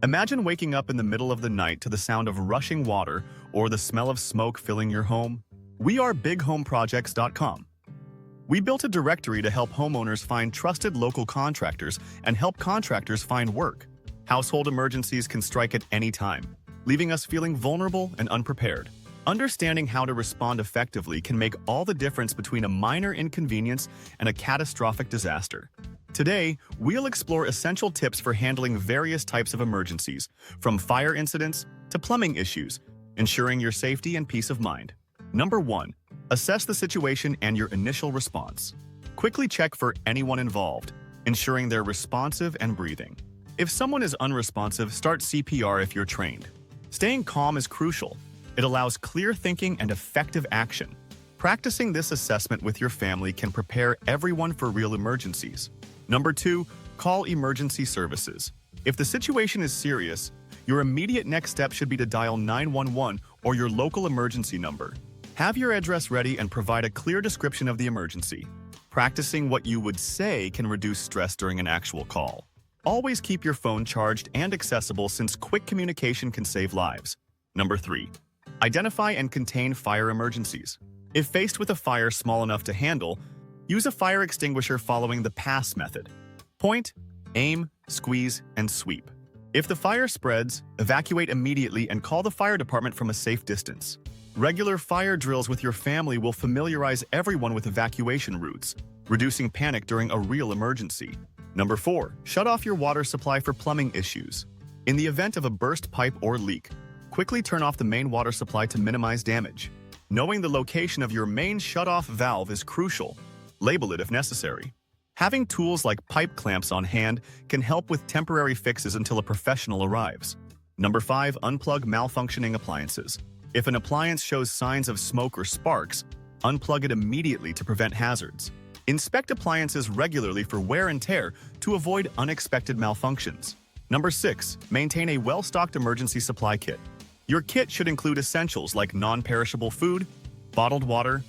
Imagine waking up in the middle of the night to the sound of rushing water or the smell of smoke filling your home. We are bighomeprojects.com. We built a directory to help homeowners find trusted local contractors and help contractors find work. Household emergencies can strike at any time, leaving us feeling vulnerable and unprepared. Understanding how to respond effectively can make all the difference between a minor inconvenience and a catastrophic disaster. Today, we'll explore essential tips for handling various types of emergencies, from fire incidents to plumbing issues, ensuring your safety and peace of mind. Number 1. Assess the situation and your initial response. Quickly check for anyone involved, ensuring they're responsive and breathing. If someone is unresponsive, start CPR if you're trained. Staying calm is crucial. It allows clear thinking and effective action. Practicing this assessment with your family can prepare everyone for real emergencies. Number 2, call emergency services. If the situation is serious, your immediate next step should be to dial 911 or your local emergency number. Have your address ready and provide a clear description of the emergency. Practicing what you would say can reduce stress during an actual call. Always keep your phone charged and accessible since quick communication can save lives. Number 3, identify and contain fire emergencies. If faced with a fire small enough to handle, use a fire extinguisher following the PASS method. Point, aim, squeeze, and sweep. If the fire spreads, evacuate immediately and call the fire department from a safe distance. Regular fire drills with your family will familiarize everyone with evacuation routes, reducing panic during a real emergency. Number 4, shut off your water supply for plumbing issues. In the event of a burst pipe or leak, quickly turn off the main water supply to minimize damage. Knowing the location of your main shut-off valve is crucial. Label it if necessary. Having tools like pipe clamps on hand can help with temporary fixes until a professional arrives. Number 5, unplug malfunctioning appliances. If an appliance shows signs of smoke or sparks, unplug it immediately to prevent hazards. Inspect appliances regularly for wear and tear to avoid unexpected malfunctions. Number 6, maintain a well-stocked emergency supply kit. Your kit should include essentials like non-perishable food, bottled water,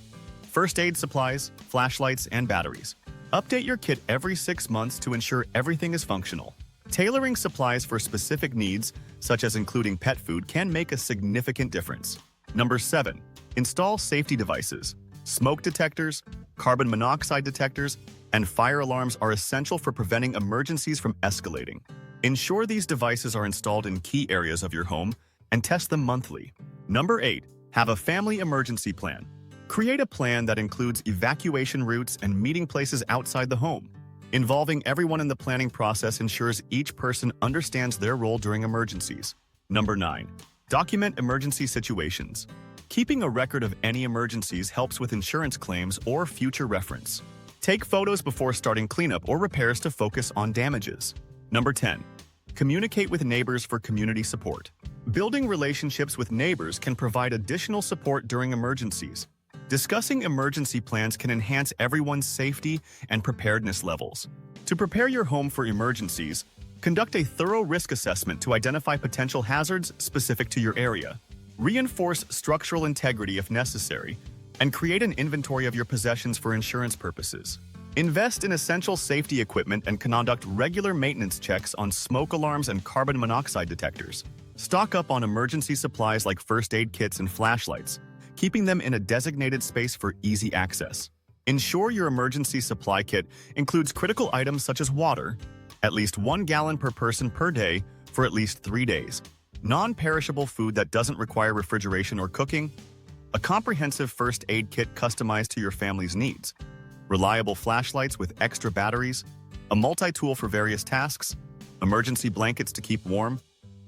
first aid supplies, flashlights, and batteries. Update your kit every 6 months to ensure everything is functional. Tailoring supplies for specific needs, such as including pet food, can make a significant difference. Number 7, install safety devices. Smoke detectors, carbon monoxide detectors, and fire alarms are essential for preventing emergencies from escalating. Ensure these devices are installed in key areas of your home and test them monthly. Number 8, have a family emergency plan. Create a plan that includes evacuation routes and meeting places outside the home. Involving everyone in the planning process ensures each person understands their role during emergencies. Number 9, document emergency situations. Keeping a record of any emergencies helps with insurance claims or future reference. Take photos before starting cleanup or repairs to focus on damages. Number 10, communicate with neighbors for community support. Building relationships with neighbors can provide additional support during emergencies. Discussing emergency plans can enhance everyone's safety and preparedness levels. To prepare your home for emergencies, conduct a thorough risk assessment to identify potential hazards specific to your area. Reinforce structural integrity if necessary, and create an inventory of your possessions for insurance purposes. Invest in essential safety equipment and conduct regular maintenance checks on smoke alarms and carbon monoxide detectors. Stock up on emergency supplies like first aid kits and flashlights, keeping them in a designated space for easy access. Ensure your emergency supply kit includes critical items such as water, at least 1 gallon per person per day for at least 3 days, non-perishable food that doesn't require refrigeration or cooking, a comprehensive first aid kit customized to your family's needs, reliable flashlights with extra batteries, a multi-tool for various tasks, emergency blankets to keep warm,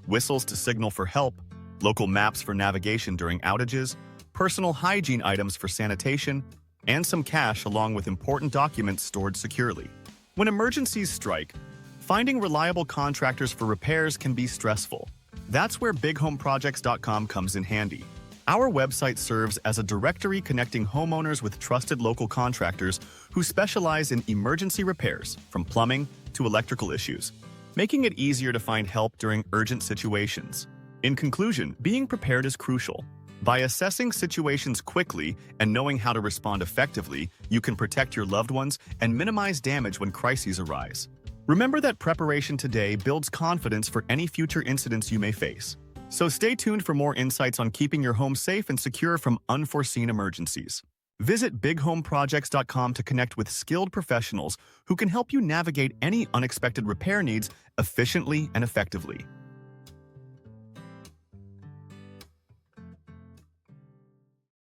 whistles to signal for help, local maps for navigation during outages, personal hygiene items for sanitation, and some cash along with important documents stored securely. When emergencies strike, finding reliable contractors for repairs can be stressful. That's where bighomeprojects.com comes in handy. Our website serves as a directory connecting homeowners with trusted local contractors who specialize in emergency repairs, from plumbing to electrical issues, making it easier to find help during urgent situations. In conclusion, being prepared is crucial. By assessing situations quickly and knowing how to respond effectively, you can protect your loved ones and minimize damage when crises arise. Remember that preparation today builds confidence for any future incidents you may face. So stay tuned for more insights on keeping your home safe and secure from unforeseen emergencies. Visit bighomeprojects.com to connect with skilled professionals who can help you navigate any unexpected repair needs efficiently and effectively.